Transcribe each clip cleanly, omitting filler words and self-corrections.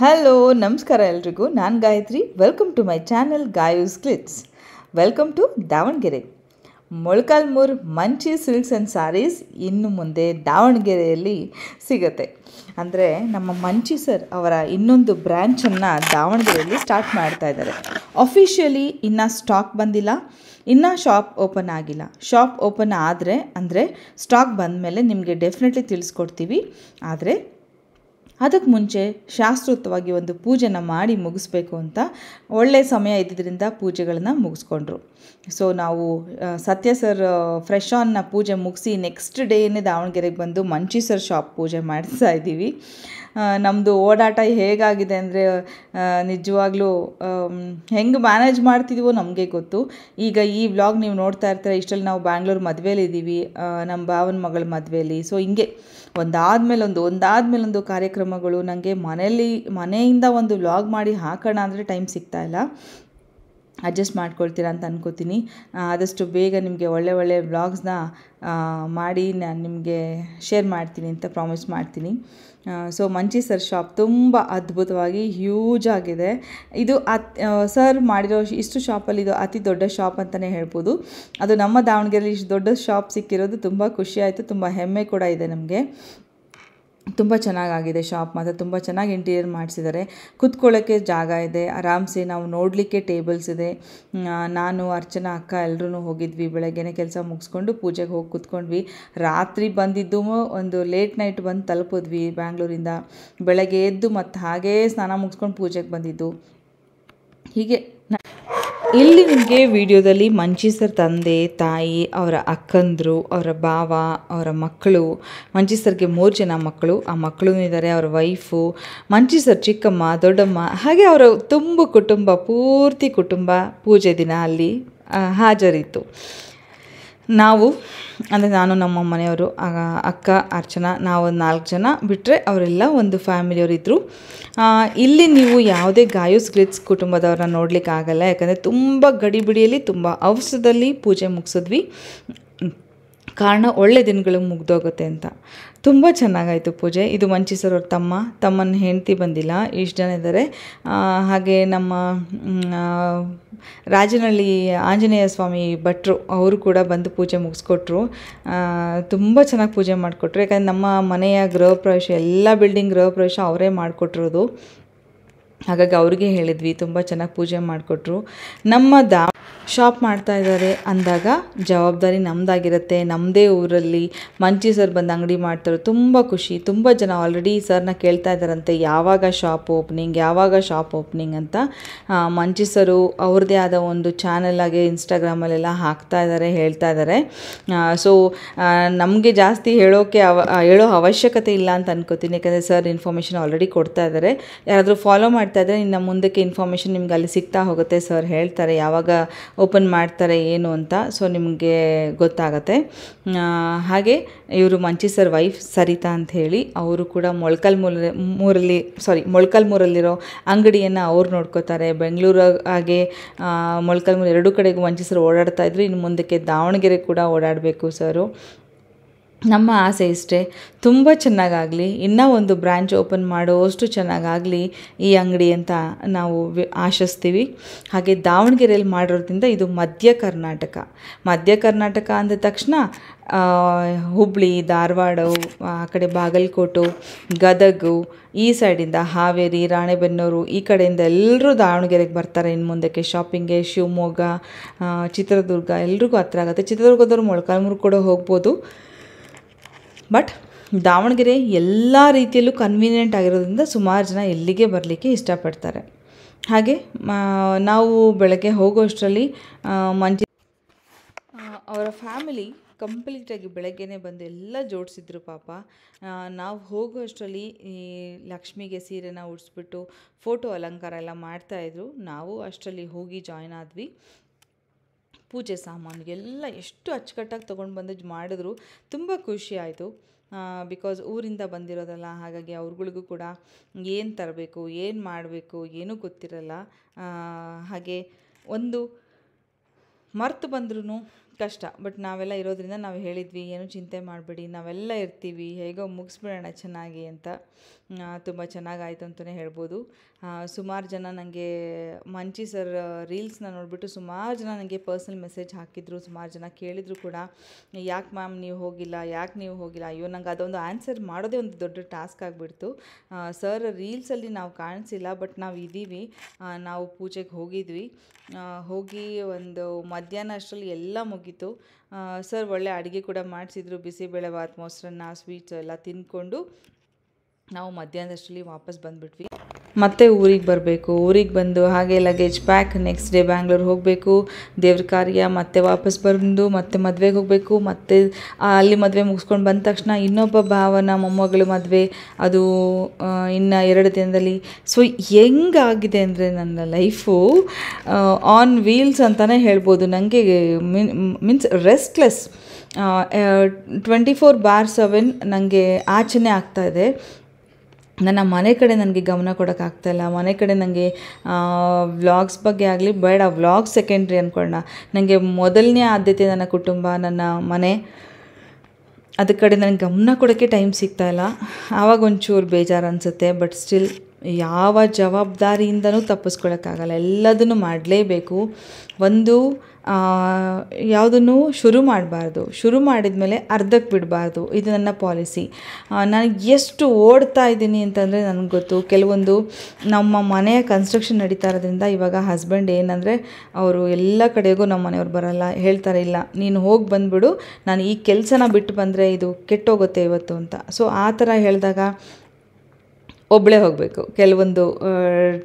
Hello ನಮಸ್ಕಾರ ಎಲ್ರಿಗೂ. ನಾನು Gayatri. Welcome to my channel Gayu's glitz. Welcome to Davanagere. Molakalmuru Manchi silks and sarees ಇನ್ನು ಮುಂದೆ ದಾವಣಗೆರೆಯಲ್ಲಿ ಸಿಗುತ್ತೆ. ಅಂದರೆ ನಮ್ಮ ಮಂಚಿ ಸರ್ ಅವರ ಇನ್ನೊಂದು ಬ್ರ್ಯಾಂಚನ್ನು ದಾವಣಗೆರೆಯಲ್ಲಿ ಸ್ಟಾರ್ಟ್ ಮಾಡ್ತಾ ಇದ್ದಾರೆ. ಅಫಿಷಿಯಲಿ ಇನ್ನೂ ಸ್ಟಾಕ್ ಬಂದಿಲ್ಲ, ಇನ್ನೂ ಶಾಪ್ ಓಪನ್ ಆಗಿಲ್ಲ. ಶಾಪ್ ಓಪನ್ ಆದರೆ ಅಂದರೆ ಸ್ಟಾಕ್ ಬಂದ ಮೇಲೆ ನಿಮಗೆ ಡೆಫಿನೆಟ್ಲಿ ತಿಳಿಸ್ಕೊಡ್ತೀವಿ. ಆದರೆ ಅದಕ್ಕೆ ಮುಂಚೆ ಶಾಸ್ತ್ರೋಕ್ತವಾಗಿ ಒಂದು ಪೂಜೆನ ಮಾಡಿ ಮುಗಿಸ್ಬೇಕು ಅಂತ ಒಳ್ಳೆಯ ಸಮಯ ಇದ್ದಿದ್ದರಿಂದ ಪೂಜೆಗಳನ್ನು ಮುಗಿಸ್ಕೊಂಡ್ರು. ಸೊ ನಾವು ಸತ್ಯ ಸರ್ ಫ್ರೆಶ್ ಆನ್ನ ಪೂಜೆ ಮುಗಿಸಿ ನೆಕ್ಸ್ಟ್ ಡೇನೇ ದಾವಣಗೆರೆಗೆ ಬಂದು ಮಂಚಿ ಸರ್ ಶಾಪ್ ಪೂಜೆ ಮಾಡಿಸ್ತಾ ಇದ್ದೀವಿ. ನಮ್ಮದು ಓಡಾಟ ಹೇಗಾಗಿದೆ ಅಂದರೆ ನಿಜವಾಗ್ಲೂ ಹೆಂಗೆ ಮ್ಯಾನೇಜ್ ಮಾಡ್ತಿದ್ದೀವೋ ನಮಗೆ ಗೊತ್ತು. ಈಗ ಈ ವ್ಲಾಗ್ ನೀವು ನೋಡ್ತಾ ಇರ್ತೀರ. ಇಷ್ಟರಲ್ಲಿ ನಾವು ಬ್ಯಾಂಗ್ಳೂರು ಮದುವೆಲಿದ್ದೀವಿ, ನಮ್ಮ ಭಾವನ ಮಗಳ ಮದುವೆಯಲ್ಲಿ. ಸೊ ಹಿಂಗೆ ಒಂದಾದ್ಮೇಲೊಂದು ಕಾರ್ಯಕ್ರಮಗಳು. ನನಗೆ ಮನೆಯಿಂದ ಒಂದು ವ್ಲಾಗ್ ಮಾಡಿ ಹಾಕೋಣ ಅಂದರೆ ಟೈಮ್ ಸಿಗ್ತಾಯಿಲ್ಲ. ಅಡ್ಜಸ್ಟ್ ಮಾಡ್ಕೊಳ್ತೀರಾ ಅಂತ ಅನ್ಕೋತೀನಿ. ಆದಷ್ಟು ಬೇಗ ನಿಮಗೆ ಒಳ್ಳೆ ವ್ಲಾಗ್ಸ್ನ ಮಾಡಿ ನಾನು ನಿಮಗೆ ಶೇರ್ ಮಾಡ್ತೀನಿ ಅಂತ ಪ್ರಾಮಿಸ್ ಮಾಡ್ತೀನಿ. ಸೊ ಮಂಚಿ ಸರ್ ಶಾಪ್ ತುಂಬ ಅದ್ಭುತವಾಗಿ ಹ್ಯೂಜ್ ಆಗಿದೆ. ಇದು ಸರ್ ಮಾಡಿರೋ ಇಷ್ಟು ಶಾಪಲ್ಲಿ ಇದು ಅತಿ ದೊಡ್ಡ ಶಾಪ್ ಅಂತಲೇ ಹೇಳ್ಬೋದು. ಅದು ನಮ್ಮ ದಾವಣಗೆರೆಯಲ್ಲಿ ಇಷ್ಟು ದೊಡ್ಡ ಶಾಪ್ ಸಿಕ್ಕಿರೋದು ತುಂಬ ಖುಷಿಯಾಯಿತು. ತುಂಬ ಹೆಮ್ಮೆ ಕೂಡ ಇದೆ ನಮಗೆ. ತುಂಬ ಚೆನ್ನಾಗಾಗಿದೆ ಶಾಪ್. ಮತ್ತು ತುಂಬ ಚೆನ್ನಾಗಿ ಇಂಟೀರಿಯರ್ ಮಾಡಿಸಿದ್ದಾರೆ. ಕೂತ್ಕೊಳ್ಳೋಕ್ಕೆ ಜಾಗ ಇದೆ, ಆರಾಮ್ಸೆ ನಾವು ನೋಡಲಿಕ್ಕೆ ಟೇಬಲ್ಸ್ ಇದೆ. ನಾನು ಅರ್ಚನಾ ಅಕ್ಕ ಎಲ್ಲರೂ ಹೋಗಿದ್ವಿ. ಬೆಳಗ್ಗೆನೇ ಕೆಲಸ ಮುಗಿಸ್ಕೊಂಡು ಪೂಜೆಗೆ ಹೋಗಿ ಕೂತ್ಕೊಂಡ್ವಿ. ರಾತ್ರಿ ಬಂದಿದ್ದು ಒಂದು ಲೇಟ್ ನೈಟ್ ಬಂದು ತಲುಪಿದ್ವಿ ಬ್ಯಾಂಗ್ಳೂರಿಂದ. ಬೆಳಗ್ಗೆ ಎದ್ದು ಮತ್ತು ಹಾಗೇ ಸ್ನಾನ ಮುಗಿಸ್ಕೊಂಡು ಪೂಜೆಗೆ ಬಂದಿದ್ದು. ಹೀಗೆ ಇಲ್ಲಿ ನಿಮಗೆ ವಿಡಿಯೋದಲ್ಲಿ ಮಂಚಿ ಸರ್ ತಂದೆ ತಾಯಿ, ಅವರ ಅಕ್ಕಂದರು, ಅವರ ಭಾವ, ಅವರ ಮಕ್ಕಳು, ಮಂಚಿ ಸರ್ಗೆ 3 ಜನ ಮಕ್ಕಳು, ಆ ಮಕ್ಕಳು ಇದ್ದಾರೆ, ಅವರ ವೈಫು, ಮಂಚಿ ಸರ್ ಚಿಕ್ಕಮ್ಮ, ದೊಡ್ಡಮ್ಮ, ಹಾಗೆ ಅವರ ಪೂರ್ತಿ ಕುಟುಂಬ ಪೂಜೆ ದಿನ ಅಲ್ಲಿ ಹಾಜರಿತ್ತು. ನಾವು ಅಂದರೆ ನಾನು, ನಮ್ಮ ಮನೆಯವರು, ಅಕ್ಕ, ಅರ್ಚನಾ, ನಾವು 4 ಜನ ಬಿಟ್ಟರೆ ಅವರೆಲ್ಲ ಒಂದು ಫ್ಯಾಮಿಲಿಯವರಿದ್ದರು. ಇಲ್ಲಿ ನೀವು ಯಾವುದೇ ಗಾಯೂಸ್ ಗ್ಲಿಟ್ಸ್ ಕುಟುಂಬದವ್ರನ್ನ ನೋಡಲಿಕ್ಕೆ ಆಗಲ್ಲ. ಯಾಕಂದರೆ ತುಂಬ ಗಡಿಬಿಡಿಯಲ್ಲಿ ತುಂಬ ಅವಸರದಲ್ಲಿ ಪೂಜೆ ಮುಗಿಸಿದ್ವಿ. ಕಾರಣ ಒಳ್ಳೆ ದಿನಗಳು ಮುಗ್ದೋಗುತ್ತೆ ಅಂತ. ತುಂಬ ಚೆನ್ನಾಗಾಯಿತು ಪೂಜೆ. ಇದು ಮಂಚಿ ಸರ್ ಅವ್ರ ತಮ್ಮನ ಹೆಂಡತಿ ಬಂದಿಲ್ಲ, ಇಷ್ಟು ಜನ ಇದ್ದಾರೆ. ಹಾಗೆ ನಮ್ಮ ರಾಜನಹಳ್ಳಿ ಆಂಜನೇಯ ಸ್ವಾಮಿ ಭಟ್ರು ಅವರು ಕೂಡ ಬಂದು ಪೂಜೆ ಮುಗಿಸ್ಕೊಟ್ರು. ತುಂಬ ಚೆನ್ನಾಗಿ ಪೂಜೆ ಮಾಡಿಕೊಟ್ರು. ಯಾಕಂದರೆ ನಮ್ಮ ಮನೆಯ ಗೃಹ ಪ್ರವೇಶ, ಎಲ್ಲ ಬಿಲ್ಡಿಂಗ್ ಗೃಹ ಪ್ರವೇಶ ಅವರೇ ಮಾಡಿಕೊಟ್ಟಿರೋದು. ಹಾಗಾಗಿ ಅವ್ರಿಗೆ ಹೇಳಿದ್ವಿ, ತುಂಬ ಚೆನ್ನಾಗಿ ಪೂಜೆ ಮಾಡಿಕೊಟ್ರು. ನಮ್ಮ ಶಾಪ್ ಮಾಡ್ತಾ ಇದ್ದಾರೆ ಅಂದಾಗ ಜವಾಬ್ದಾರಿ ನಮ್ಮದಾಗಿರುತ್ತೆ. ನಮ್ಮದೇ ಊರಲ್ಲಿ ಮಂಚಿ ಸರ್ ಬಂದು ಅಂಗಡಿ ಮಾಡ್ತಾರೆ. ತುಂಬ ಖುಷಿ. ತುಂಬ ಜನ ಆಲ್ರೆಡಿ ಸರ್ನ ಕೇಳ್ತಾ ಇದ್ದಾರಂತೆ, ಯಾವಾಗ ಶಾಪ್ ಓಪನಿಂಗ್ ಅಂತ. ಮಂಚಿ ಸರು ಅವ್ರದ್ದೇ ಆದ ಒಂದು ಚಾನಲ್ಲಾಗೆ ಇನ್ಸ್ಟಾಗ್ರಾಮಲ್ಲೆಲ್ಲ ಹಾಕ್ತಾ ಇದ್ದಾರೆ, ಹೇಳ್ತಾ ಇದ್ದಾರೆ. ಸೊ ನಮಗೆ ಜಾಸ್ತಿ ಹೇಳೋ ಅವಶ್ಯಕತೆ ಇಲ್ಲ ಅಂತ ಅನ್ಕೋತೀನಿ. ಯಾಕಂದರೆ ಸರ್ ಇನ್ಫಾರ್ಮೇಷನ್ ಆಲ್ರೆಡಿ ಕೊಡ್ತಾ ಇದ್ದಾರೆ. ಯಾರಾದರೂ ಫಾಲೋ ಮಾಡ್ತಾ ಇದ್ದರೆ ಇನ್ನು ಮುಂದಕ್ಕೆ ಇನ್ಫಾರ್ಮೇಷನ್ ನಿಮ್ಗೆ ಅಲ್ಲಿ ಸಿಗ್ತಾ ಹೋಗುತ್ತೆ. ಸರ್ ಹೇಳ್ತಾರೆ ಯಾವಾಗ ಓಪನ್ ಮಾಡ್ತಾರೆ ಏನು ಅಂತ. ಸೊ ನಿಮಗೆ ಗೊತ್ತಾಗತ್ತೆ. ಹಾಗೆ ಇವರು ಮಂಚಿ ಸರ್ ವೈಫ್ ಸರಿತಾ ಅಂತ ಹೇಳಿ, ಅವರು ಕೂಡ ಮೊಳಕಾಲ್ಮೂರಲ್ಲಿರೋ ಅಂಗಡಿಯನ್ನು ಅವ್ರು ನೋಡ್ಕೋತಾರೆ. ಬೆಂಗಳೂರು ಹಾಗೆ ಮೊಳಕಾಲ್ಮೂರು 2 ಕಡೆಗೂ ಮಂಚಿ ಸರ್ ಓಡಾಡ್ತಾಯಿದ್ರು. ಇನ್ನು ಮುಂದಕ್ಕೆ ದಾವಣಗೆರೆ ಕೂಡ ಓಡಾಡಬೇಕು ಸರು. ನಮ್ಮ ಆಸೆ ಇಷ್ಟೇ, ತುಂಬ ಚೆನ್ನಾಗಾಗಲಿ, ಇನ್ನೂ ಒಂದು ಬ್ರ್ಯಾಂಚ್ ಓಪನ್ ಮಾಡೋಷ್ಟು ಚೆನ್ನಾಗಾಗಲಿ ಈ ಅಂಗಡಿ ಅಂತ ನಾವು ಆಶಿಸ್ತೀವಿ. ಹಾಗೆ ದಾವಣಗೆರೆಯಲ್ಲಿ ಮಾಡಿರೋದ್ರಿಂದ ಇದು ಮಧ್ಯ ಕರ್ನಾಟಕ ಅಂದ ತಕ್ಷಣ ಹುಬ್ಬಳ್ಳಿ, ಧಾರವಾಡ, ಆ ಕಡೆ ಬಾಗಲಕೋಟೆ, ಗದಗ, ಈ ಸೈಡಿಂದ ಹಾವೇರಿ, ರಾಣೆಬೆನ್ನೂರು, ಈ ಕಡೆಯಿಂದ ಎಲ್ಲರೂ ದಾವಣಗೆರೆಗೆ ಬರ್ತಾರೆ. ಇನ್ನು ಮುಂದಕ್ಕೆ ಶಾಪಿಂಗ್ಗೆ. ಶಿವಮೊಗ್ಗ, ಚಿತ್ರದುರ್ಗ ಎಲ್ರಿಗೂ ಹತ್ರ ಆಗುತ್ತೆ. ಚಿತ್ರದುರ್ಗದವ್ರು ಮೊಳಕಾಲ್ಮೂರು ಕೂಡ ಹೋಗ್ಬೋದು. ಬಟ್ ದಾವಣಗೆರೆ ಎಲ್ಲ ರೀತಿಯಲ್ಲೂ ಕನ್ವೀನಿಯೆಂಟ್ ಆಗಿರೋದ್ರಿಂದ ಸುಮಾರು ಜನ ಇಲ್ಲಿಗೆ ಬರಲಿಕ್ಕೆ ಇಷ್ಟಪಡ್ತಾರೆ. ಹಾಗೆ ನಾವು ಬೆಳಗ್ಗೆ ಹೋಗೋಷ್ಟರಲ್ಲಿ ಮಂಚಿ ಅವರ ಫ್ಯಾಮಿಲಿ ಕಂಪ್ಲೀಟಾಗಿ ಬೆಳಗ್ಗೆನೇ ಬಂದು ಎಲ್ಲ ಜೋಡಿಸಿದ್ರು ಪಾಪ. ನಾವು ಹೋಗೋಷ್ಟರಲ್ಲಿ ಈ ಲಕ್ಷ್ಮಿಗೆ ಸೀರೆನ ಉಡಿಸ್ಬಿಟ್ಟು ಫೋಟೋ ಅಲಂಕಾರ ಎಲ್ಲ ಮಾಡ್ತಾಯಿದ್ರು. ನಾವು ಅಷ್ಟರಲ್ಲಿ ಹೋಗಿ ಜಾಯ್ನ್ ಆದ್ವಿ. ಪೂಜೆ ಸಾಮಾನು ಎಲ್ಲ ಎಷ್ಟು ಅಚ್ಚುಕಟ್ಟಾಗಿ ತೊಗೊಂಡು ಬಂದು ಮಾಡಿದ್ರು. ತುಂಬ ಖುಷಿ ಆಯಿತು. ಬಿಕಾಸ್ ಊರಿಂದ ಬಂದಿರೋದಲ್ಲ, ಹಾಗಾಗಿ ಅವ್ರುಗಳಿಗೂ ಕೂಡ ಏನು ತರಬೇಕು, ಏನು ಮಾಡಬೇಕು ಏನೂ ಗೊತ್ತಿರಲ್ಲ. ಹಾಗೆ ಒಂದು ಮರ್ತು ಬಂದ್ರೂ ಕಷ್ಟ. ಬಟ್ ನಾವೆಲ್ಲ ಇರೋದ್ರಿಂದ ನಾವು ಹೇಳಿದ್ವಿ, ಏನು ಚಿಂತೆ ಮಾಡಬೇಡಿ, ನಾವೆಲ್ಲ ಇರ್ತೀವಿ, ಹೇಗೋ ಮುಗಿಸ್ಬಿಡೋಣ ಚೆನ್ನಾಗಿ ಅಂತ. ತುಂಬ ಚೆನ್ನಾಗಾಯಿತು ಅಂತಲೇ ಹೇಳ್ಬೋದು. ಸುಮಾರು ಜನ ನನಗೆ ಮಂಚಿ ಸರ್ ರೀಲ್ಸ್ನ ನೋಡಿಬಿಟ್ಟು ಸುಮಾರು ಜನ ನನಗೆ ಪರ್ಸ್ನಲ್ ಮೆಸೇಜ್ ಹಾಕಿದ್ರು, ಸುಮಾರು ಜನ ಕೇಳಿದ್ರು ಕೂಡ, ಯಾಕೆ ಮ್ಯಾಮ್ ನೀವು ಹೋಗಿಲ್ಲ, ಯಾಕೆ ನೀವು ಹೋಗಿಲ್ಲ. ಅಯ್ಯೋ, ನಂಗೆ ಅದೊಂದು ಆನ್ಸರ್ ಮಾಡೋದೇ ಒಂದು ದೊಡ್ಡ ಟಾಸ್ಕ್ ಆಗಿಬಿಡ್ತು. ಸರ್ ರೀಲ್ಸಲ್ಲಿ ನಾವು ಕಾಣಿಸಿಲ್ಲ, ಬಟ್ ನಾವು ಇದ್ದೀವಿ. ನಾವು ಪೂಜೆಗೆ ಹೋಗಿದ್ವಿ. ಹೋಗಿ ಒಂದು ಮಧ್ಯಾಹ್ನ ಅಷ್ಟರಲ್ಲಿ ಎಲ್ಲ ಮುಗೀತು. ಸರ್ ಒಳ್ಳೆ ಅಡುಗೆ ಕೂಡ ಮಾಡಿಸಿದ್ರು, ಬಿಸಿಬೇಳೆಭಾತ್, ಮೊಸರನ್ನ, ಸ್ವೀಟ್ಸ್ ಎಲ್ಲ ತಿಂದ್ಕೊಂಡು ನಾವು ಮಧ್ಯಾಹ್ನದಷ್ಟರಲ್ಲಿ ವಾಪಸ್ ಬಂದುಬಿಟ್ವಿ. ಮತ್ತೆ ಊರಿಗೆ ಬರಬೇಕು. ಊರಿಗೆ ಬಂದು ಹಾಗೆ luggage pack, next day Bangalore ಹೋಗಬೇಕು, ದೇವ್ರ ಕಾರ್ಯ, ಮತ್ತೆ ವಾಪಸ್ ಬಂದು ಮತ್ತೆ ಮದುವೆಗೆ ಹೋಗಬೇಕು. ಮತ್ತೆ ಅಲ್ಲಿ ಮದುವೆ ಮುಗಿಸ್ಕೊಂಡು ಬಂದ ತಕ್ಷಣ ಇನ್ನೊಬ್ಬ ಭಾವನ ಮೊಮ್ಮಗಳು ಮದುವೆ, ಅದು ಇನ್ನು 2 ದಿನದಲ್ಲಿ. ಸೊ ಹೆಂಗಾಗಿದೆ ಅಂದರೆ ನನ್ನ ಲೈಫು ಆನ್ ವೀಲ್ಸ್ ಅಂತಲೇ ಹೇಳ್ಬೋದು. ನನಗೆ ಮೀನ್ಸ್ ರೆಸ್ಟ್ಲೆಸ್, 24/7 ನನಗೆ ಆಚೆನೇ ಆಗ್ತಾಯಿದೆ. ನನ್ನ ಮನೆ ಕಡೆ ನನಗೆ ಗಮನ ಕೊಡೋಕ್ಕಾಗ್ತಾಯಿಲ್ಲ. ಮನೆ ಕಡೆ ನನಗೆ ವ್ಲಾಗ್ಸ್ ಬಗ್ಗೆ ಆಗಲಿ, ಬೇಡ ವ್ಲಾಗ್ ಸೆಕೆಂಡ್ರಿ ಅಂದ್ಕೊಳ್ಳೋಣ, ನನಗೆ ಮೊದಲನೇ ಆದ್ಯತೆ ನನ್ನ ಕುಟುಂಬ, ನನ್ನ ಮನೆ. ಅದ್ರ ಕಡೆ ನನಗೆ ಗಮನ ಕೊಡೋಕ್ಕೆ ಟೈಮ್ ಸಿಗ್ತಾಯಿಲ್ಲ. ಆವಾಗ ಒಂಚೂರು ಬೇಜಾರು ಅನಿಸುತ್ತೆ. ಬಟ್ ಸ್ಟಿಲ್ ಯಾವ ಜವಾಬ್ದಾರಿಯಿಂದನೂ ತಪ್ಪಿಸ್ಕೊಳ್ಳೋಕ್ಕಾಗಲ್ಲ, ಎಲ್ಲದನ್ನು ಮಾಡಲೇಬೇಕು. ಒಂದು ಯಾವುದನ್ನು ಶುರು ಮಾಡಬಾರ್ದು, ಶುರು ಮಾಡಿದ ಮೇಲೆ ಅರ್ಧಕ್ಕೆ ಬಿಡಬಾರ್ದು. ಇದು ನನ್ನ ಪಾಲಿಸಿ. ನಾನು ಎಷ್ಟು ಓಡ್ತಾ ಇದ್ದೀನಿ ಅಂತಂದರೆ ನನಗೆ ಗೊತ್ತು. ಕೆಲವೊಂದು ನಮ್ಮ ಮನೆಯ ಕನ್ಸ್ಟ್ರಕ್ಷನ್ ನಡೀತಾ ಇರೋದ್ರಿಂದ ಇವಾಗ ಹಸ್ಬೆಂಡ್ ಏನಂದರೆ, ಅವರು ಎಲ್ಲ ಕಡೆಗೂ ನಮ್ಮ ಮನೆಯವ್ರು ಬರೋಲ್ಲ, ಹೇಳ್ತಾರೆ, ಇಲ್ಲ ನೀನು ಹೋಗಿ ಬಂದುಬಿಡು, ನಾನು ಈ ಕೆಲಸನ ಬಿಟ್ಟು ಬಂದರೆ ಇದು ಕೆಟ್ಟೋಗುತ್ತೆ ಇವತ್ತು ಅಂತ. ಸೊ ಆ ಥರ ಹೇಳಿದಾಗ ಒಬ್ಬಳೇ ಹೋಗಬೇಕು, ಕೆಲವೊಂದು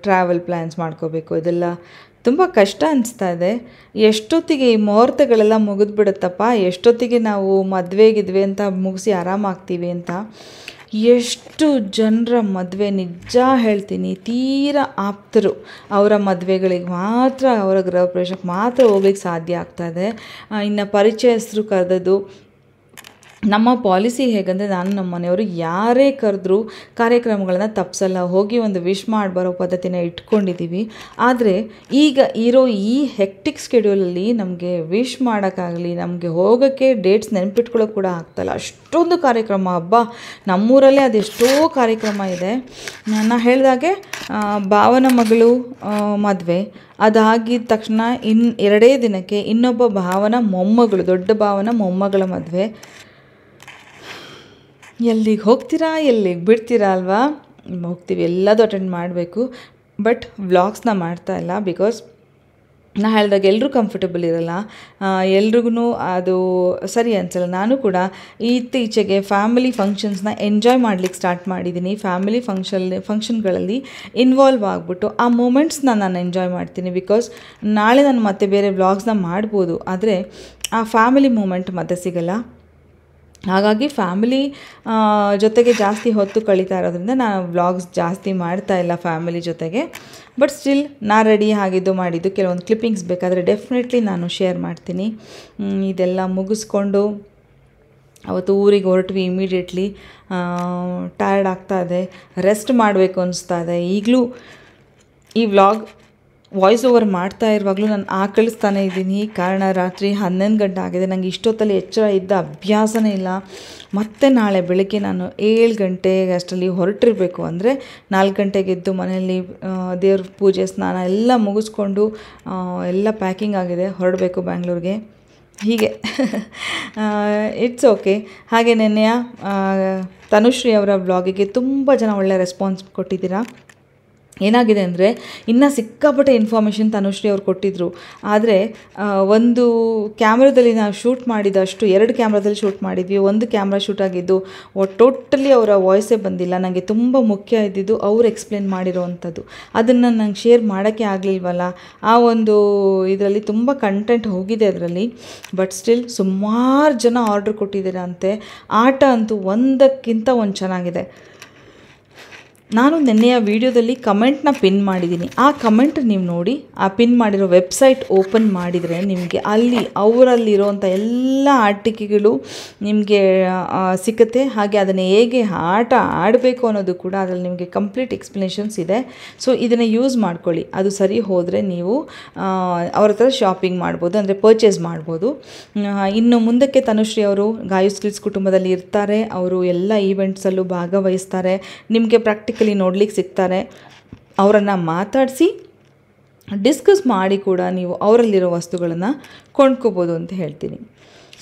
ಟ್ರಾವೆಲ್ ಪ್ಲ್ಯಾನ್ಸ್ ಮಾಡ್ಕೋಬೇಕು. ಇದೆಲ್ಲ ತುಂಬ ಕಷ್ಟ ಅನಿಸ್ತಾ ಇದೆ. ಎಷ್ಟೊತ್ತಿಗೆ ಈ ಮುಹೂರ್ತಗಳೆಲ್ಲ ಮುಗಿದ್ಬಿಡುತ್ತಪ್ಪ, ಎಷ್ಟೊತ್ತಿಗೆ ನಾವು ಮದುವೆಗಿದ್ವಿ ಅಂತ ಮುಗಿಸಿ ಆರಾಮಾಗ್ತೀವಿ ಅಂತ. ಎಷ್ಟು ಜನರ ಮದುವೆ, ನಿಜ ಹೇಳ್ತೀನಿ, ತೀರಾ ಆಪ್ತರು ಅವರ ಮದುವೆಗಳಿಗೆ ಮಾತ್ರ, ಅವರ ಗೃಹಪ್ರವೇಶಕ್ಕೆ ಮಾತ್ರ ಹೋಗ್ಲಿಕ್ಕೆ ಸಾಧ್ಯ ಆಗ್ತಾಯಿದೆ. ಇನ್ನು ಪರಿಚಯಸ್ಥರು ಕರೆದದ್ದು. ನಮ್ಮ ಪಾಲಿಸಿ ಹೇಗಂದರೆ, ನಾನು ನಮ್ಮ ಮನೆಯವರು ಯಾರೇ ಕರೆದ್ರೂ ಕಾರ್ಯಕ್ರಮಗಳನ್ನು ತಪ್ಪಿಸಲ್ಲ, ಹೋಗಿ ಒಂದು ವಿಶ್ ಮಾಡಿ ಬರೋ ಪದ್ಧತಿನ ಇಟ್ಕೊಂಡಿದ್ದೀವಿ. ಆದರೆ ಈಗ ಇರೋ ಈ ಹೆಕ್ಟಿಕ್ ಸ್ಕೆಡ್ಯೂಲಲ್ಲಿ ನಮಗೆ ವಿಶ್ ಮಾಡೋಕ್ಕಾಗಲಿ, ನಮಗೆ ಹೋಗೋಕ್ಕೆ ಡೇಟ್ಸ್ ನೆನಪಿಟ್ಕೊಳ್ಳೋಕೆ ಕೂಡ ಆಗ್ತಾಯಿಲ್ಲ. ಅಷ್ಟೊಂದು ಕಾರ್ಯಕ್ರಮ, ಹಬ್ಬ ನಮ್ಮೂರಲ್ಲೇ ಅದೆಷ್ಟೋ ಕಾರ್ಯಕ್ರಮ ಇದೆ. ನಾನು ಹೇಳಿದಾಗೆ ಭಾವನ ಮಗಳು ಮದುವೆ ಅದಾಗಿದ್ದ ತಕ್ಷಣ 2 ದಿನಕ್ಕೆ ಇನ್ನೊಬ್ಬ ಭಾವನ ಮೊಮ್ಮಗಳು, ದೊಡ್ಡ ಭಾವನ ಮೊಮ್ಮಗಳ ಮದುವೆ. ಎಲ್ಲಿಗೆ ಹೋಗ್ತೀರಾ, ಎಲ್ಲಿಗೆ ಬಿಡ್ತೀರಾ ಅಲ್ವಾ? ಹೋಗ್ತೀವಿ, ಎಲ್ಲದೂ ಅಟೆಂಡ್ ಮಾಡಬೇಕು. ಬಟ್ ವ್ಲಾಗ್ಸ್ನ ಮಾಡ್ತಾಯಿಲ್ಲ, ಬಿಕಾಸ್ ನಾನು ಹೇಳಿದಾಗ ಎಲ್ಲರೂ ಕಂಫರ್ಟಬಲ್ ಇರಲ್ಲ, ಎಲ್ರಿಗೂ ಅದು ಸರಿ ಅನಿಸಲ್ಲ. ನಾನು ಕೂಡ ಇತ್ತೀಚೆಗೆ ಫ್ಯಾಮಿಲಿ ಫಂಕ್ಷನ್ಸ್ನ ಎಂಜಾಯ್ ಮಾಡಲಿಕ್ಕೆ ಸ್ಟಾರ್ಟ್ ಮಾಡಿದ್ದೀನಿ. ಫ್ಯಾಮಿಲಿ ಫಂಕ್ಷನ್ಗಳಲ್ಲಿ ಇನ್ವಾಲ್ವ್ ಆಗಿಬಿಟ್ಟು ಆ ಮೂಮೆಂಟ್ಸ್ನ ನಾನು ಎಂಜಾಯ್ ಮಾಡ್ತೀನಿ. ಬಿಕಾಸ್ ನಾಳೆ ನಾನು ಮತ್ತೆ ಬೇರೆ ವ್ಲಾಗ್ಸ್ನ ಮಾಡ್ಬೋದು, ಆದರೆ ಆ ಫ್ಯಾಮಿಲಿ ಮೂಮೆಂಟ್ ಮತ್ತೆ ಸಿಗಲ್ಲ. ಹಾಗಾಗಿ ಫ್ಯಾಮಿಲಿ ಜೊತೆಗೆ ಜಾಸ್ತಿ ಹೊತ್ತು ಕಳೀತಾ ಇರೋದ್ರಿಂದ ನಾನು ವ್ಲಾಗ್ಸ್ ಜಾಸ್ತಿ ಮಾಡ್ತಾಯಿಲ್ಲ ಫ್ಯಾಮಿಲಿ ಜೊತೆಗೆ. ಬಟ್ ಸ್ಟಿಲ್ ನಾನು ರೆಡಿ ಆಗಿದ್ದು ಮಾಡಿದ್ದು ಕೆಲವೊಂದು ಕ್ಲಿಪ್ಪಿಂಗ್ಸ್ ಬೇಕಾದರೆ ಡೆಫಿನೆಟ್ಲಿ ನಾನು ಶೇರ್ ಮಾಡ್ತೀನಿ. ಇದೆಲ್ಲ ಮುಗಿಸ್ಕೊಂಡು ಅವತ್ತು ಊರಿಗೆ ಹೊರಟ್ವಿ. ಇಮಿಡಿಯೇಟ್ಲಿ ಟಯರ್ಡ್ ಆಗ್ತಾಯಿದೆ, ರೆಸ್ಟ್ ಮಾಡಬೇಕು ಅನಿಸ್ತಾ ಇದೆ. ಈಗಲೂ ಈ ವ್ಲಾಗ್ ವಾಯ್ಸ್ ಓವರ್ ಮಾಡ್ತಾ ಇರುವಾಗಲೂ ನಾನು ಆಕಳಿಸ್ತಾನೆ ಇದ್ದೀನಿ. ಕಾರಣ ರಾತ್ರಿ 11 ಗಂಟೆ ಆಗಿದೆ. ನನಗೆ ಇಷ್ಟೊತ್ತಲ್ಲಿ ಎಚ್ಚರ ಇದ್ದ ಅಭ್ಯಾಸನೇ ಇಲ್ಲ. ಮತ್ತು ನಾಳೆ ಬೆಳಗ್ಗೆ ನಾನು 7 ಗಂಟೆಗೆ ಅಷ್ಟರಲ್ಲಿ ಹೊರಟಿರಬೇಕು. ಅಂದರೆ 4 ಗಂಟೆಗೆ ಎದ್ದು ಮನೆಯಲ್ಲಿ ದೇವ್ರ ಪೂಜೆ, ಸ್ನಾನ ಎಲ್ಲ ಮುಗಿಸ್ಕೊಂಡು ಎಲ್ಲ ಪ್ಯಾಕಿಂಗ್ ಆಗಿದೆ, ಹೊರಡಬೇಕು ಬ್ಯಾಂಗ್ಳೂರಿಗೆ. ಹೀಗೆ ಇಟ್ಸ್ ಓಕೆ. ಹಾಗೆ ನೆನ್ನೆಯ ತನುಶ್ರೀ ಅವರ ವ್ಲಾಗಿಗೆ ತುಂಬ ಜನ ಒಳ್ಳೆ ರೆಸ್ಪಾನ್ಸ್ ಕೊಟ್ಟಿದ್ದೀರಾ. ಏನಾಗಿದೆ ಅಂದರೆ, ಇನ್ನೂ ಸಿಕ್ಕಾಪಟ್ಟೆ ಇನ್ಫಾರ್ಮೇಷನ್ ತನುಶ್ರೀ ಅವ್ರು ಕೊಟ್ಟಿದ್ದರು. ಆದರೆ ಒಂದು ಕ್ಯಾಮ್ರಾದಲ್ಲಿ ನಾವು ಶೂಟ್ ಮಾಡಿದಷ್ಟು 2 ಕ್ಯಾಮ್ರಾದಲ್ಲಿ ಶೂಟ್ ಮಾಡಿದ್ವಿ. ಒಂದು ಕ್ಯಾಮ್ರಾ ಶೂಟ್ ಆಗಿದ್ದು ಟೋಟಲಿ ಅವರ ವಾಯ್ಸೇ ಬಂದಿಲ್ಲ. ನನಗೆ ತುಂಬ ಮುಖ್ಯ ಇದ್ದಿದ್ದು ಅವ್ರು ಎಕ್ಸ್ಪ್ಲೇನ್ ಮಾಡಿರೋವಂಥದ್ದು. ಅದನ್ನು ನಂಗೆ ಶೇರ್ ಮಾಡೋಕ್ಕೆ ಆಗಲಿಲ್ವಲ್ಲ. ಆ ಒಂದು ಇದರಲ್ಲಿ ತುಂಬ ಕಂಟೆಂಟ್ ಹೋಗಿದೆ ಅದರಲ್ಲಿ. ಬಟ್ ಸ್ಟಿಲ್ ಸುಮಾರು ಜನ ಆರ್ಡ್ರ್ ಕೊಟ್ಟಿದ್ದೀರಾ ಅಂತೆ. ಆಟ ಅಂತೂ ಒಂದಕ್ಕಿಂತ ಒಂದು ಚೆನ್ನಾಗಿದೆ. ನಾನು ನಿನ್ನೆಯ ವಿಡಿಯೋದಲ್ಲಿ ಕಮೆಂಟ್ನ ಪಿನ್ ಮಾಡಿದ್ದೀನಿ. ಆ ಕಮೆಂಟ್ ನೀವು ನೋಡಿ, ಆ ಪಿನ್ ಮಾಡಿರೋ ವೆಬ್ಸೈಟ್ ಓಪನ್ ಮಾಡಿದರೆ ನಿಮಗೆ ಅಲ್ಲಿ ಅವರಲ್ಲಿರೋವಂಥ ಎಲ್ಲ ಆಟಿಕೆಗಳು ನಿಮಗೆ ಸಿಗುತ್ತೆ. ಹಾಗೆ ಅದನ್ನು ಹೇಗೆ ಆಟ ಆಡಬೇಕು ಅನ್ನೋದು ಕೂಡ ಅದರಲ್ಲಿ ನಿಮಗೆ ಕಂಪ್ಲೀಟ್ ಎಕ್ಸ್ಪ್ಲನೇಷನ್ಸ್ ಇದೆ. ಸೊ ಇದನ್ನು ಯೂಸ್ ಮಾಡ್ಕೊಳ್ಳಿ. ಅದು ಸರಿ ಹೋದರೆ ನೀವು ಅವ್ರ ಹತ್ರ ಶಾಪಿಂಗ್ ಮಾಡ್ಬೋದು, ಅಂದರೆ ಪರ್ಚೇಸ್ ಮಾಡ್ಬೋದು. ಇನ್ನು ಮುಂದಕ್ಕೆ ತನುಶ್ರೀ ಅವರು ಗಾಯು ಸ್ಕಿಲ್ಸ್ ಕುಟುಂಬದಲ್ಲಿ ಇರ್ತಾರೆ. ಅವರು ಎಲ್ಲ ಈವೆಂಟ್ಸಲ್ಲೂ ಭಾಗವಹಿಸ್ತಾರೆ. ನಿಮಗೆ ಪ್ರಾಕ್ಟಿಕಲಿ ನೋಡ್ಲಿಕ್ಕೆ ಸಿಗ್ತಾರೆ. ಅವರನ್ನು ಮಾತಾಡಿಸಿ ಡಿಸ್ಕಸ್ ಮಾಡಿ ಕೂಡ ನೀವು ಅವರಲ್ಲಿರೋ ವಸ್ತುಗಳನ್ನು ಕೊಂಡ್ಕೋಬೋದು ಅಂತ ಹೇಳ್ತೀನಿ.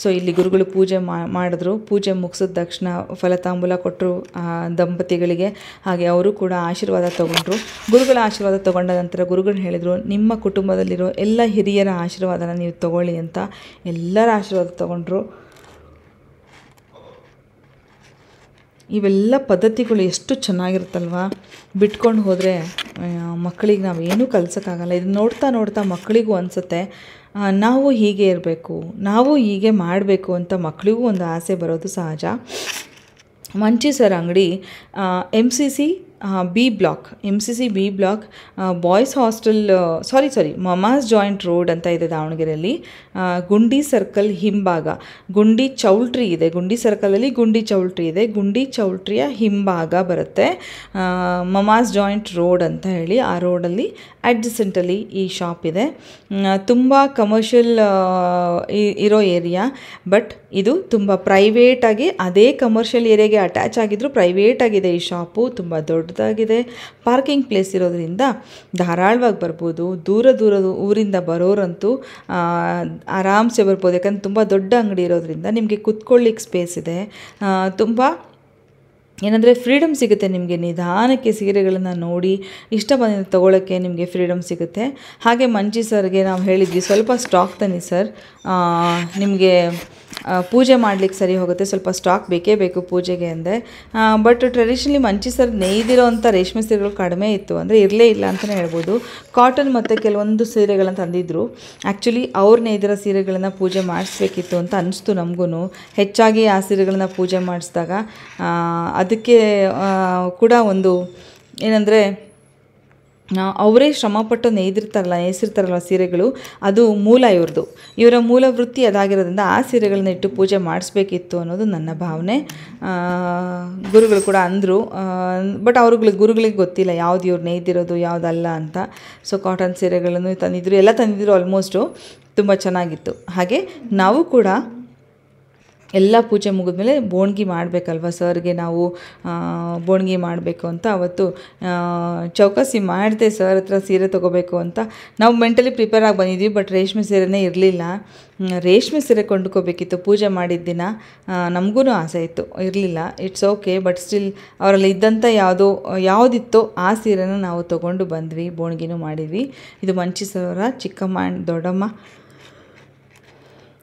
ಸೊ ಇಲ್ಲಿ ಗುರುಗಳು ಪೂಜೆ ಮಾಡಿದ್ರು. ಪೂಜೆ ಮುಗಿಸಿದ ತಕ್ಷಣ ಫಲತಾಂಬೂಲ ಕೊಟ್ಟರು ದಂಪತಿಗಳಿಗೆ. ಹಾಗೆ ಅವರು ಕೂಡ ಆಶೀರ್ವಾದ ತೊಗೊಂಡ್ರು. ಗುರುಗಳ ಆಶೀರ್ವಾದ ತೊಗೊಂಡ ನಂತರ ಗುರುಗಳು ಹೇಳಿದರು, ನಿಮ್ಮ ಕುಟುಂಬದಲ್ಲಿರೋ ಎಲ್ಲ ಹಿರಿಯರ ಆಶೀರ್ವಾದನ ನೀವು ತೊಗೊಳ್ಳಿ ಅಂತ. ಎಲ್ಲರ ಆಶೀರ್ವಾದ ತೊಗೊಂಡ್ರು. ಇವೆಲ್ಲ ಪದ್ಧತಿಗಳು ಎಷ್ಟು ಚೆನ್ನಾಗಿರುತ್ತಲ್ವ. ಬಿಟ್ಕೊಂಡು ಹೋದರೆ ಮಕ್ಕಳಿಗೆ ನಾವೇನೂ ಕಲಿಸೋಕ್ಕಾಗಲ್ಲ. ಇದು ನೋಡ್ತಾ ನೋಡ್ತಾ ಮಕ್ಕಳಿಗೂ ಅನಿಸುತ್ತೆ ನಾವು ಹೀಗೆ ಇರಬೇಕು, ನಾವು ಹೀಗೆ ಮಾಡಬೇಕು ಅಂತ ಮಕ್ಕಳಿಗೂ ಒಂದು ಆಸೆ ಬರೋದು ಸಹಜ. ಮಂಚಿ ಸರ್ ಅಂಗಡಿ MCC B block, MCC B block boys hostel, sorry Mama's joint road ಅಂತ ಇದೆ ದಾವಣಗೆರೆಯಲ್ಲಿ. ಗುಂಡಿ ಸರ್ಕಲ್ ಹಿಂಭಾಗ, ಗುಂಡಿ ಚೌಲ್ಟ್ರಿ ಇದೆ. ಗುಂಡಿ ಸರ್ಕಲಲ್ಲಿ ಗುಂಡಿ ಚೌಲ್ಟ್ರಿ ಇದೆ. ಗುಂಡಿ ಚೌಲ್ಟ್ರಿಯ ಹಿಂಭಾಗ ಬರುತ್ತೆ ಮಮಾಸ್ ಜಾಯಿಂಟ್ ರೋಡ್ ಅಂತ ಹೇಳಿ. ಆ ರೋಡಲ್ಲಿ ಅಡ್ಜಸೆಂಟಲ್ಲಿ ಈ ಶಾಪ್ ಇದೆ. ತುಂಬ ಕಮರ್ಷಿಯಲ್ ಇರೋ ಏರಿಯಾ, ಬಟ್ ಇದು ತುಂಬ ಪ್ರೈವೇಟಾಗಿ, ಅದೇ ಕಮರ್ಷಿಯಲ್ ಏರಿಯಾಗೆ ಅಟ್ಯಾಚ್ ಆಗಿದ್ರು ಪ್ರೈವೇಟಾಗಿದೆ ಈ ಶಾಪು. ತುಂಬ ದೊಡ್ಡದಾಗಿದೆ. ಪಾರ್ಕಿಂಗ್ ಪ್ಲೇಸ್ ಇರೋದ್ರಿಂದ ಧಾರಾಳವಾಗಿ ಬರ್ಬೋದು. ದೂರದ ಊರಿಂದ ಬರೋರಂತೂ ಆರಾಮ್ಸೆ ಬರ್ಬೋದು. ಯಾಕಂದರೆ ತುಂಬ ದೊಡ್ಡ ಅಂಗಡಿ ಇರೋದ್ರಿಂದ ನಿಮಗೆ ಕುತ್ಕೊಳ್ಳಿಕ್ಕೆ ಸ್ಪೇಸ್ ಇದೆ. ತುಂಬ ಏನಂದರೆ ಫ್ರೀಡಮ್ ಸಿಗುತ್ತೆ ನಿಮಗೆ. ನಿಧಾನಕ್ಕೆ ಸೀರೆಗಳನ್ನು ನೋಡಿ ಇಷ್ಟ ಬಂದಿದ್ದು ತೊಗೊಳ್ಳೋಕ್ಕೆ ನಿಮಗೆ ಫ್ರೀಡಮ್ ಸಿಗುತ್ತೆ. ಹಾಗೆ ಮಂಚಿ ಸರ್ಗೆ ನಾವು ಹೇಳಿದ್ವಿ, ಸ್ವಲ್ಪ ಸ್ಟಾಕ್ ತನ್ನಿ ಸರ್, ನಿಮಗೆ ಪೂಜೆ ಮಾಡಲಿಕ್ಕೆ ಸರಿ ಹೋಗುತ್ತೆ, ಸ್ವಲ್ಪ ಸ್ಟಾಕ್ ಬೇಕೇ ಬೇಕು ಪೂಜೆಗೆ ಅಂದೆ. ಬಟ್ ಟ್ರೆಡಿಷ್ನಲಿ ಮಂಚಿ ಸರ್ ನೇಯ್ದಿರೋಂಥ ರೇಷ್ಮೆ ಸೀರೆಗಳು ಕಡಿಮೆ ಇತ್ತು, ಅಂದರೆ ಇರಲೇ ಇಲ್ಲ ಅಂತಲೇ ಹೇಳ್ಬೋದು. ಕಾಟನ್ ಮತ್ತು ಕೆಲವೊಂದು ಸೀರೆಗಳನ್ನು ತಂದಿದ್ದರು. ಆ್ಯಕ್ಚುಲಿ ಅವ್ರು ನೇಯ್ದಿರೋ ಸೀರೆಗಳನ್ನು ಪೂಜೆ ಮಾಡಿಸ್ಬೇಕಿತ್ತು ಅಂತ ಅನಿಸ್ತು ನಮಗೂ. ಹೆಚ್ಚಾಗಿ ಆ ಸೀರೆಗಳನ್ನು ಪೂಜೆ ಮಾಡಿಸಿದಾಗ ಅದಕ್ಕೆ ಕೂಡ ಒಂದು ಏನಂದರೆ ಅವರೇ ಶ್ರಮಪಟ್ಟು ನೇಯ್ಸಿರ್ತಾರಲ್ಲ ಸೀರೆಗಳು, ಅದು ಮೂಲ ಇವ್ರದ್ದು. ಇವರ ಮೂಲ ವೃತ್ತಿ ಅದಾಗಿರೋದ್ರಿಂದ ಆ ಸೀರೆಗಳನ್ನ ಇಟ್ಟು ಪೂಜೆ ಮಾಡಿಸ್ಬೇಕಿತ್ತು ಅನ್ನೋದು ನನ್ನ ಭಾವನೆ. ಗುರುಗಳು ಕೂಡ ಅಂದರು, ಬಟ್ ಗುರುಗಳಿಗೆ ಗೊತ್ತಿಲ್ಲ ಯಾವ್ದು ಇವ್ರು ನೇಯ್ದಿರೋದು ಯಾವುದಲ್ಲ ಅಂತ. ಸೊ ಕಾಟನ್ ಸೀರೆಗಳನ್ನು ಎಲ್ಲ ತಂದಿದ್ರು ಆಲ್ಮೋಸ್ಟು. ತುಂಬ ಚೆನ್ನಾಗಿತ್ತು. ಹಾಗೆ ನಾವು ಕೂಡ ಎಲ್ಲ ಪೂಜೆ ಮುಗಿದ್ಮೇಲೆ ಬೋಣ್ಗಿ ಮಾಡಬೇಕಲ್ವ ಸರ್ಗೆ, ನಾವು ಬೋಣ್ಗಿ ಮಾಡಬೇಕು ಅಂತ ಅವತ್ತು ಚೌಕಾಸಿ ಮಾಡಿದೆ ಸರ್ ಹತ್ರ ಸೀರೆ ತೊಗೋಬೇಕು ಅಂತ. ನಾವು ಮೆಂಟಲಿ ಪ್ರಿಪೇರ್ ಆಗಿ ಬಂದಿದ್ವಿ, ಬಟ್ ರೇಷ್ಮೆ ಸೀರೆನೇ ಇರಲಿಲ್ಲ. ರೇಷ್ಮೆ ಸೀರೆ ಕೊಂಡ್ಕೋಬೇಕಿತ್ತು ಪೂಜೆ ಮಾಡಿದ ದಿನ. ನಮಗೂ ಆಸೆ ಇತ್ತು, ಇರಲಿಲ್ಲ. ಇಟ್ಸ್ ಓಕೆ, ಬಟ್ ಸ್ಟಿಲ್ ಅವರಲ್ಲಿ ಇದ್ದಂಥ ಯಾವುದಿತ್ತೋ ಆ ಸೀರೆನ ನಾವು ತೊಗೊಂಡು ಬಂದ್ವಿ, ಬೋಣ್ಗಿನೂ ಮಾಡಿದ್ವಿ. ಇದು ಮಂಚಿ ಸರ್ ಚಿಕ್ಕಮ್ಮ ಆ್ಯಂಡ್ ದೊಡ್ಡಮ್ಮ.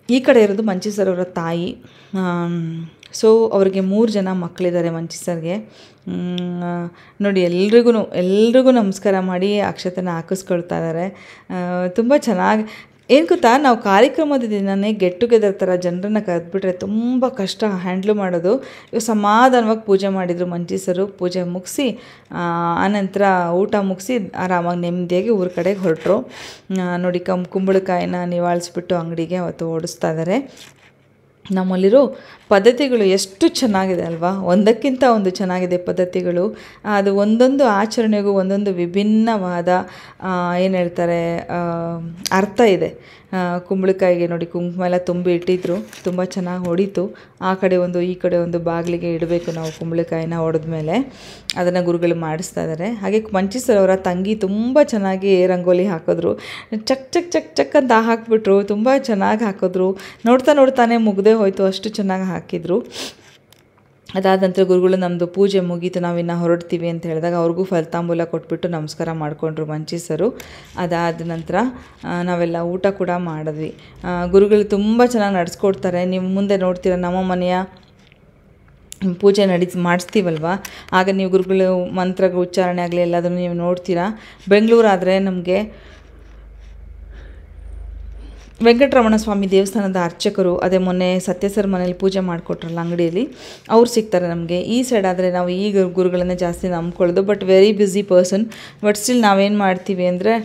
ಈ ಕಡೆ ಇರೋದು ಮಂಚಿ ಸರ್ ಅವರ ತಾಯಿ. ಸೊ ಅವ್ರಿಗೆ 3 ಜನ ಮಕ್ಕಳಿದ್ದಾರೆ ಮಂಚಿ ಸರ್ಗೆ. ನೋಡಿ ಎಲ್ರಿಗೂ ನಮಸ್ಕಾರ ಮಾಡಿ ಅಕ್ಷತೆನ ಹಾಕಿಸ್ಕೊಳ್ತಾ ಇದ್ದಾರೆ. ತುಂಬ ಚೆನ್ನಾಗಿ ಏನು ಗೊತ್ತಾ, ನಾವು ಕಾರ್ಯಕ್ರಮದ ದಿನವೇ ಗೆಟ್ ಟುಗೆದರ್ ಥರ ಜನರನ್ನು ಕರೆದ್ಬಿಟ್ರೆ ತುಂಬ ಕಷ್ಟ ಹ್ಯಾಂಡ್ಲು ಮಾಡೋದು. ಇವು ಸಮಾಧಾನವಾಗಿ ಪೂಜೆ ಮಾಡಿದರು ಮಂಚಿ ಸರು. ಪೂಜೆ ಮುಗಿಸಿ ಆನಂತರ ಊಟ ಮುಗಿಸಿ ಆರಾಮಾಗಿ ನೆಮ್ಮದಿಯಾಗಿ ಊರ ಕಡೆಗೆ ಹೊರಟರು. ನೋಡಿ ಕುಂಬಳಕಾಯಿನ ನಿವಾಳಿಸ್ಬಿಟ್ಟು ಅಂಗಡಿಗೆ ಅವತ್ತು ಓಡಿಸ್ತಾ ಇದ್ದಾರೆ. ನಮ್ಮಲ್ಲಿರೋ ಪದ್ಧತಿಗಳು ಎಷ್ಟು ಚೆನ್ನಾಗಿದೆ ಅಲ್ವಾ, ಒಂದಕ್ಕಿಂತ ಒಂದು ಚೆನ್ನಾಗಿದೆ ಪದ್ಧತಿಗಳು. ಅದು ಒಂದೊಂದು ಆಚರಣೆಗೂ ಒಂದೊಂದು ವಿಭಿನ್ನವಾದ ಏನು ಹೇಳ್ತಾರೆ ಅರ್ಥ ಇದೆ. ಕುಂಬಳಕಾಯಿಗೆ ನೋಡಿ ಕುಂಕುಮ ಎಲ್ಲ ತುಂಬಿ ಇಟ್ಟಿದ್ರು, ತುಂಬ ಚೆನ್ನಾಗಿ ಹೊಡಿತು. ಆ ಕಡೆ ಒಂದು ಈ ಕಡೆ ಒಂದು ಬಾಗಿಲಿಗೆ ಇಡಬೇಕು ನಾವು ಕುಂಬಳಕಾಯಿನ ಹೊಡೆದ್ಮೇಲೆ. ಅದನ್ನು ಗುರುಗಳು ಮಾಡಿಸ್ತಾ ಇದ್ದಾರೆ. ಹಾಗೆ ಮಂಚಿ ಸರ್ ಅವರ ತಂಗಿ ತುಂಬ ಚೆನ್ನಾಗಿ ರಂಗೋಲಿ ಹಾಕಿದ್ರು. ಚಕ್ ಚಕ್ ಚಕ್ ಚಕ್ ಅಂತ ಹಾಕಿಬಿಟ್ರು, ತುಂಬ ಚೆನ್ನಾಗಿ ಹಾಕಿದ್ರು. ನೋಡ್ತಾನೆ ಮುಗ್ದೇ ಹೋಯಿತು, ಅಷ್ಟು ಚೆನ್ನಾಗಿ ಹಾಕಿದ್ರು. ಅದಾದ ನಂತರ ಗುರುಗಳು ನಮ್ಮದು ಪೂಜೆ ಮುಗೀತು, ನಾವಿನ್ನು ಹೊರಡ್ತೀವಿ ಅಂತ ಹೇಳಿದಾಗ ಅವ್ರಿಗೂ ಫಲತಾಂಬೂಲ ಕೊಟ್ಬಿಟ್ಟು ನಮಸ್ಕಾರ ಮಾಡಿಕೊಂಡ್ರು ಮಂಚಿ ಸರು. ಅದಾದ ನಂತರ ನಾವೆಲ್ಲ ಊಟ ಕೂಡ ಮಾಡಿದ್ವಿ. ಗುರುಗಳು ತುಂಬ ಚೆನ್ನಾಗಿ ನಡೆಸ್ಕೊಡ್ತಾರೆ. ನೀವು ಮುಂದೆ ನೋಡ್ತೀರ ನಮ್ಮ ಮನೆಯ ಪೂಜೆ ಮಾಡಿಸ್ತೀವಲ್ವ, ಆಗ ನೀವು ಗುರುಗಳು ಮಂತ್ರ ಉಚ್ಚಾರಣೆ ಆಗಲಿ ಎಲ್ಲದನ್ನು ನೀವು ನೋಡ್ತೀರಾ. ಬೆಂಗಳೂರಾದರೆ ನಮಗೆ ವೆಂಕಟರಮಣ ಸ್ವಾಮಿ ದೇವಸ್ಥಾನದ ಅರ್ಚಕರು, ಅದೇ ಮೊನ್ನೆ ಸತ್ಯ ಸರ್ ಮನೇಲಿ ಪೂಜೆ ಮಾಡಿಕೊಟ್ರಲ್ಲ ಅಂಗಡಿಯಲ್ಲಿ, ಅವ್ರು ಸಿಗ್ತಾರೆ ನಮಗೆ. ಈ ಸೈಡ್ ಆದರೆ ನಾವು ಈ ಗುರುಗಳನ್ನೇ ಜಾಸ್ತಿ ನಂಬ್ಕೊಳ್ಳೋದು. But very busy person. But still ನಾವೇನು ಮಾಡ್ತೀವಿ ಅಂದರೆ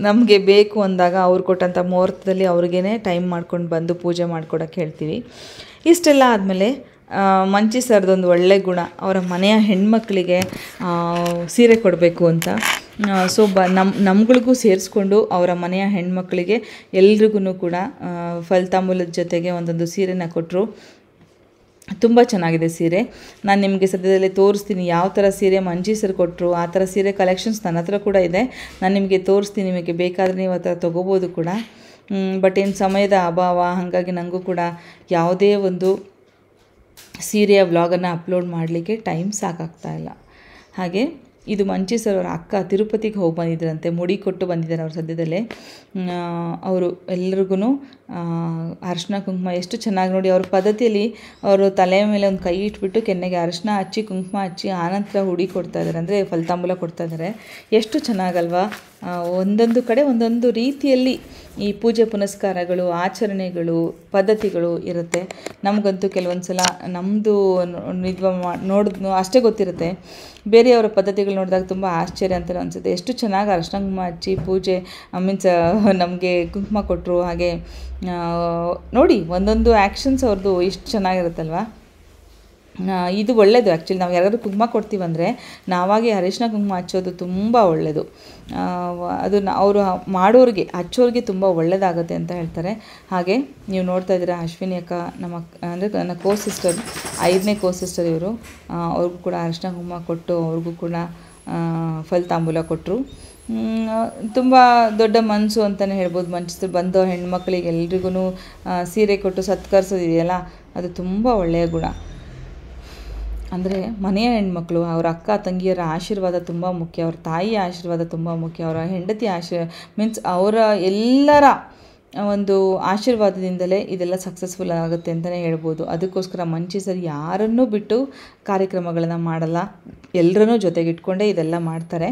ನಮಗೆ ಬೇಕು ಅಂದಾಗ ಅವ್ರು ಕೊಟ್ಟಂಥ ಮುಹೂರ್ತದಲ್ಲಿ ಅವ್ರಿಗೇ ಟೈಮ್ ಮಾಡ್ಕೊಂಡು ಬಂದು ಪೂಜೆ ಮಾಡ್ಕೊಡೋಕ್ಕೆ ಹೇಳ್ತೀವಿ. ಇಷ್ಟೆಲ್ಲ ಆದಮೇಲೆ ಮಂಚಿ ಸರ್ದೊಂದು ಒಳ್ಳೆ ಗುಣ, ಅವರ ಮನೆಯ ಹೆಣ್ಮಕ್ಳಿಗೆ ಸೀರೆ ಕೊಡಬೇಕು ಅಂತ. ಸೊ ನಮ್ಗಳಿಗೂ ಸೇರಿಸ್ಕೊಂಡು ಅವರ ಮನೆಯ ಹೆಣ್ಮಕ್ಳಿಗೆ ಎಲ್ರಿಗೂ ಕೂಡ ಫಲಿತಾಂಬೂಲದ ಜೊತೆಗೆ ಒಂದೊಂದು ಸೀರೆನ ಕೊಟ್ಟರು. ತುಂಬ ಚೆನ್ನಾಗಿದೆ ಸೀರೆ. ನಾನು ನಿಮಗೆ ಸದ್ಯದಲ್ಲೇ ತೋರಿಸ್ತೀನಿ ಯಾವ ಥರ ಸೀರೆ ಮಂಜಿ ಸರ್ ಕೊಟ್ಟರು. ಆ ಥರ ಸೀರೆ ಕಲೆಕ್ಷನ್ಸ್ ನನ್ನ ಹತ್ರ ಕೂಡ ಇದೆ. ನಾನು ನಿಮಗೆ ತೋರಿಸ್ತೀನಿ, ನಿಮಗೆ ಬೇಕಾದರೆ ನೀವು ಆ ಥರ ತೊಗೋಬೋದು ಕೂಡ. ಬಟ್ ಏನು ಸಮಯದ ಅಭಾವ, ಹಾಗಾಗಿ ನನಗೂ ಕೂಡ ಯಾವುದೇ ಒಂದು ಸೀರೆಯ ವ್ಲಾಗನ್ನು ಅಪ್ಲೋಡ್ ಮಾಡಲಿಕ್ಕೆ ಟೈಮ್ ಸಾಕಾಗ್ತಾಯಿಲ್ಲ. ಹಾಗೆ ಇದು ಮಂಚಿ ಸರ್ ಅವರ ಅಕ್ಕ ತಿರುಪತಿಗೆ ಹೋಗಿ ಬಂದಿದ್ದರಂತೆ, ಮುಡಿ ಕೊಟ್ಟು ಬಂದಿದ್ದಾರೆ ಅವರು ಸದ್ಯದಲ್ಲೇ. ಅವರು ಎಲ್ರಿಗೂ ಅರಿಶಿನ ಕುಂಕುಮ ಎಷ್ಟು ಚೆನ್ನಾಗಿ ನೋಡಿ, ಅವ್ರ ಪದ್ಧತಿಯಲ್ಲಿ ಅವರು ತಲೆಯ ಮೇಲೆ ಒಂದು ಕೈ ಇಟ್ಬಿಟ್ಟು ಕೆನ್ನೆಗೆ ಅರಿಶಿನ ಹಚ್ಚಿ ಕುಂಕುಮ ಹಚ್ಚಿ ಆನಂತರ ಹುಡಿ ಕೊಡ್ತಾಯಿದ್ದಾರೆ, ಅಂದರೆ ಫಲಿತಾಂಬೂಲ ಕೊಡ್ತಾಯಿದ್ದಾರೆ. ಎಷ್ಟು ಚೆನ್ನಾಗಲ್ವಾ? ಒಂದೊಂದು ಕಡೆ ಒಂದೊಂದು ರೀತಿಯಲ್ಲಿ ಈ ಪೂಜೆ ಪುನಸ್ಕಾರಗಳು, ಆಚರಣೆಗಳು, ಪದ್ಧತಿಗಳು ಇರುತ್ತೆ. ನಮಗಂತೂ ಕೆಲವೊಂದು ಸಲ ನಮ್ಮದು ನೋಡಿದ್ನು ಅಷ್ಟೇ ಗೊತ್ತಿರುತ್ತೆ. ಬೇರೆಯವರ ಪದ್ಧತಿಗಳು ನೋಡಿದಾಗ ತುಂಬ ಆಶ್ಚರ್ಯ ಅಂತಲೂ ಅನಿಸುತ್ತೆ. ಎಷ್ಟು ಚೆನ್ನಾಗಿ ಅರಿಶಿನ ಕುಂಕುಮ ಹಚ್ಚಿ ಪೂಜೆ ಮೀನ್ಸ್ ನಮಗೆ ಕುಂಕುಮ ಕೊಟ್ಟರು. ಹಾಗೆ ನೋಡಿ ಒಂದೊಂದು ಆ್ಯಕ್ಷನ್ಸ್ ಅವ್ರದ್ದು ಎಷ್ಟು ಚೆನ್ನಾಗಿರುತ್ತಲ್ವ. ಇದು ಒಳ್ಳೆಯದು. ಆ್ಯಕ್ಚುಲಿ ನಾವು ಯಾರಾದರೂ ಕುಂಕುಮ ಕೊಡ್ತೀವಂದರೆ ನಾವಾಗೆ ಅರಿಶಿನ ಕುಂಕುಮ ಹಚ್ಚೋದು ತುಂಬ ಒಳ್ಳೆಯದು. ಅದು ಅವರು ಮಾಡೋರಿಗೆ ಹಚ್ಚೋರಿಗೆ ತುಂಬ ಒಳ್ಳೆಯದಾಗುತ್ತೆ ಅಂತ ಹೇಳ್ತಾರೆ. ಹಾಗೆ ನೀವು ನೋಡ್ತಾ ಇದ್ದೀರಾ ಅಶ್ವಿನಿ ಅಕ್ಕ, ನಮ್ಮ ಅಂದರೆ ನನ್ನ ಕೋ ಸಿಸ್ಟರ್, 5ನೇ ಕೋ ಸಿಸ್ಟರ್ ಇವರು. ಅವ್ರಿಗೂ ಕೂಡ ಅರಿಶಿನ ಕುಂಕುಮ ಕೊಟ್ಟು ಅವ್ರಿಗೂ ಕೂಡ ಫಲಿತಾಂಬೂಲ ಕೊಟ್ಟರು. ತುಂಬ ದೊಡ್ಡ ಮನಸ್ಸು ಅಂತಲೇ ಹೇಳ್ಬೋದು. ಮಂಚಿಸ್ರು ಬಂದೋ ಹೆಣ್ಮಕ್ಳಿಗೆ ಎಲ್ರಿಗೂ ಸೀರೆ ಕೊಟ್ಟು ಸತ್ಕರಿಸೋದಿದೆಯಲ್ಲ, ಅದು ತುಂಬ ಒಳ್ಳೆಯ ಗುಣ. ಅಂದರೆ ಮನೆಯ ಹೆಣ್ಮಕ್ಳು, ಅವರ ಅಕ್ಕ ತಂಗಿಯರ ಆಶೀರ್ವಾದ ತುಂಬ ಮುಖ್ಯ, ಅವ್ರ ತಾಯಿಯ ಆಶೀರ್ವಾದ ತುಂಬ ಮುಖ್ಯ, ಅವರ ಹೆಂಡತಿ ಮೀನ್ಸ್ ಅವರ ಎಲ್ಲರ ಒಂದು ಆಶೀರ್ವಾದದಿಂದಲೇ ಇದೆಲ್ಲ ಸಕ್ಸಸ್ಫುಲ್ ಆಗುತ್ತೆ ಅಂತಲೇ ಹೇಳ್ಬೋದು. ಅದಕ್ಕೋಸ್ಕರ ಮಂಚಿ ಸರ್ ಯಾರನ್ನೂ ಬಿಟ್ಟು ಕಾರ್ಯಕ್ರಮಗಳನ್ನು ಮಾಡಲ್ಲ, ಎಲ್ಲರನ್ನೂ ಜೊತೆಗಿಟ್ಕೊಂಡೇ ಇದೆಲ್ಲ ಮಾಡ್ತಾರೆ.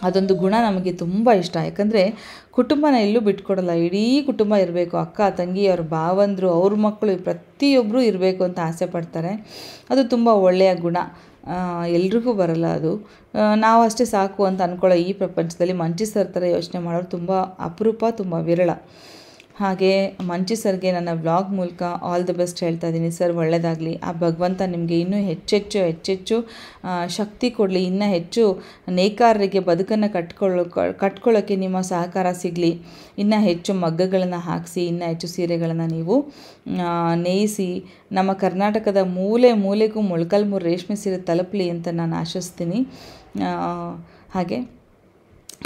ಅದೊಂದು ಗುಣ ನಮಗೆ ತುಂಬ ಇಷ್ಟ. ಯಾಕಂದರೆ ಕುಟುಂಬನ ಎಲ್ಲೂ ಬಿಟ್ಕೊಡಲ್ಲ, ಇಡೀ ಕುಟುಂಬ ಇರಬೇಕು. ಅಕ್ಕ ತಂಗಿ, ಅವ್ರ ಭಾವಂದರು, ಅವ್ರ ಮಕ್ಕಳು ಪ್ರತಿಯೊಬ್ಬರು ಇರಬೇಕು ಅಂತ ಆಸೆ ಪಡ್ತಾರೆ. ಅದು ತುಂಬ ಒಳ್ಳೆಯ ಗುಣ. ಎಲ್ರಿಗೂ ಬರಲ್ಲ ಅದು. ನಾವು ಅಷ್ಟೇ ಸಾಕು ಅಂತ ಅಂದ್ಕೊಳ್ಳೋ ಈ ಪ್ರಪಂಚದಲ್ಲಿ ಮಂಚಿ ಸರ್ ಥರ ಯೋಚನೆ ಮಾಡೋರು ತುಂಬ ಅಪರೂಪ, ತುಂಬ ವಿರಳ. ಹಾಗೆ ಮಂಚಿ ಸರ್ಗೆ ನನ್ನ ವ್ಲಾಗ್ ಮೂಲಕ ಆಲ್ ದ ಬೆಸ್ಟ್ ಹೇಳ್ತಾ ಇದ್ದೀನಿ. ಸರ್ ಒಳ್ಳೆಯದಾಗಲಿ. ಆ ಭಗವಂತ ನಿಮಗೆ ಇನ್ನೂ ಹೆಚ್ಚೆಚ್ಚು ಶಕ್ತಿ ಕೊಡಲಿ. ಇನ್ನೂ ಹೆಚ್ಚು ನೇಕಾರರಿಗೆ ಬದುಕನ್ನು ಕಟ್ಕೊಳ್ಳೋಕ್ಕೆ ನಿಮ್ಮ ಸಹಕಾರ ಸಿಗಲಿ. ಇನ್ನೂ ಹೆಚ್ಚು ಮಗ್ಗಗಳನ್ನು ಹಾಕಿಸಿ, ಇನ್ನೂ ಹೆಚ್ಚು ಸೀರೆಗಳನ್ನು ನೀವು ನೇಯಿಸಿ ನಮ್ಮ ಕರ್ನಾಟಕದ ಮೂಲೆ ಮೂಲೆಗೂ ಮೊಳಕಾಲ್ಮೂರು ರೇಷ್ಮೆ ಸೀರೆ ತಲುಪಲಿ ಅಂತ ನಾನು ಆಶಿಸ್ತೀನಿ. ಹಾಗೆ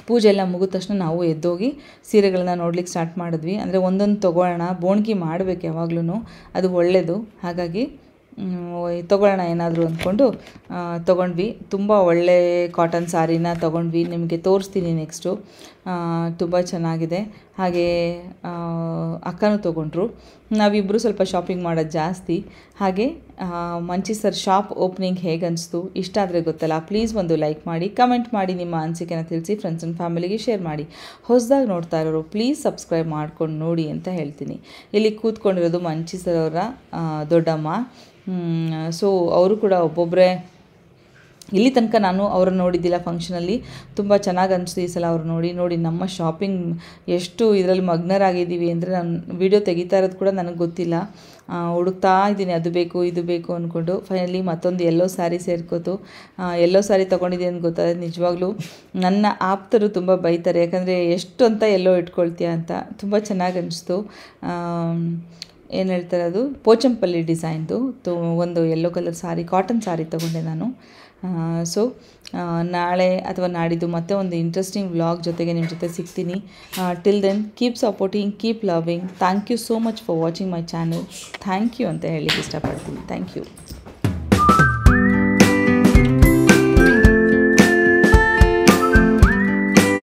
ಪೂಜೆ ಎಲ್ಲ ಮುಗಿದ ತಕ್ಷಣ ನಾವು ಎದ್ದೋಗಿ ಸೀರೆಗಳನ್ನ ನೋಡ್ಲಿಕ್ಕೆ ಸ್ಟಾರ್ಟ್ ಮಾಡಿದ್ವಿ. ಅಂದರೆ ಒಂದೊಂದು ತೊಗೊಳ್ಳೋಣ, ಬೋಣ್ಗಿ ಮಾಡಬೇಕು ಯಾವಾಗ್ಲೂ, ಅದು ಒಳ್ಳೆಯದು. ಹಾಗಾಗಿ ತೊಗೊಳ್ಳೋಣ ಏನಾದರೂ ಅಂದ್ಕೊಂಡು ತೊಗೊಂಡ್ವಿ. ತುಂಬ ಒಳ್ಳೆ ಕಾಟನ್ ಸಾರಿನ ತೊಗೊಂಡ್ವಿ. ನಿಮಗೆ ತೋರಿಸ್ತೀನಿ ನೆಕ್ಸ್ಟು. ತುಂಬ ಚೆನ್ನಾಗಿದೆ. ಹಾಗೆ ಅಕ್ಕನೂ ತೊಗೊಂಡ್ರು. ನಾವಿಬ್ಬರು ಸ್ವಲ್ಪ ಶಾಪಿಂಗ್ ಮಾಡೋದು ಜಾಸ್ತಿ. ಹಾಗೆ ಮಂಚಿ ಸರ್ ಶಾಪ್ ಓಪನಿಂಗ್ ಹೇಗೆ ಅನಿಸ್ತು? ಇಷ್ಟ ಆದರೆ ಗೊತ್ತಲ್ಲ, ಪ್ಲೀಸ್ ಒಂದು ಲೈಕ್ ಮಾಡಿ, ಕಮೆಂಟ್ ಮಾಡಿ, ನಿಮ್ಮ ಅನಿಸಿಕೆನ ತಿಳಿಸಿ, ಫ್ರೆಂಡ್ಸ್ ಆ್ಯಂಡ್ ಫ್ಯಾಮಿಲಿಗೆ ಶೇರ್ ಮಾಡಿ. ಹೊಸದಾಗಿ ನೋಡ್ತಾ ಇರೋರು ಪ್ಲೀಸ್ ಸಬ್ಸ್ಕ್ರೈಬ್ ಮಾಡ್ಕೊಂಡು ನೋಡಿ ಅಂತ ಹೇಳ್ತೀನಿ. ಇಲ್ಲಿ ಕೂತ್ಕೊಂಡಿರೋದು ಮಂಚಿ ಸರ್ ಅವರ ದೊಡ್ಡಮ್ಮ. ಸೊ ಅವರು ಕೂಡ ಒಬ್ಬೊಬ್ಬರೇ. ಇಲ್ಲಿ ತನಕ ನಾನು ಅವ್ರನ್ನ ನೋಡಿದ್ದಿಲ್ಲ ಫಂಕ್ಷನಲ್ಲಿ. ತುಂಬ ಚೆನ್ನಾಗಿ ಅನಿಸ್ತು ಈ ಸಲ ಅವ್ರು ನೋಡಿ ನಮ್ಮ ಶಾಪಿಂಗ್ ಎಷ್ಟು ಇದರಲ್ಲಿ ಮಗ್ನರಾಗಿದ್ದೀವಿ ಅಂದರೆ, ನಾನು ವಿಡಿಯೋ ತೆಗಿತಾ ಇರೋದು ಕೂಡ ನನಗೆ ಗೊತ್ತಿಲ್ಲ. ಹುಡುಕ್ತಾ ಇದ್ದೀನಿ, ಅದು ಬೇಕು ಇದು ಬೇಕು ಅಂದ್ಕೊಂಡು. ಫೈನಲಿ ಮತ್ತೊಂದು ಎಲ್ಲೋ ಸ್ಯಾರಿ ಸೇರ್ಕೋತು. ಎಲ್ಲೋ ಸ್ಯಾರಿ ತೊಗೊಂಡಿದ್ದೀನಿ ಅಂತ ಗೊತ್ತಾದ್ರೆ ನಿಜವಾಗ್ಲೂ ನನ್ನ ಆಪ್ತರು ತುಂಬ ಬೈತಾರೆ. ಯಾಕಂದರೆ ಎಷ್ಟು ಅಂತ ಎಲ್ಲೋ ಇಟ್ಕೊಳ್ತೀಯ ಅಂತ. ತುಂಬ ಚೆನ್ನಾಗಿ ಅನಿಸ್ತು. ಏನು ಹೇಳ್ತಾರೆ, ಅದು ಪೋಚಂಪಲ್ಲಿ ಡಿಸೈನ್ದು ಒಂದು ಯೆಲ್ಲೋ ಕಲರ್ ಸಾರಿ, ಕಾಟನ್ ಸಾರಿ ತೊಗೊಂಡೆ ನಾನು. ಸೊ ನಾಳೆ ಅಥವಾ ನಾಡಿದ್ದು ಮತ್ತೆ ಒಂದು ಇಂಟ್ರೆಸ್ಟಿಂಗ್ ವ್ಲಾಗ್ ಜೊತೆಗೆ ನಿಮ್ಮ ಜೊತೆ ಸಿಗ್ತೀನಿ. Till then keep supporting, keep loving. Thank you so much for watching my channel. Thank you ಅಂತ ಹೇಳಲಿಕ್ಕೆ ಇಷ್ಟಪಡ್ತೀನಿ. Thank you.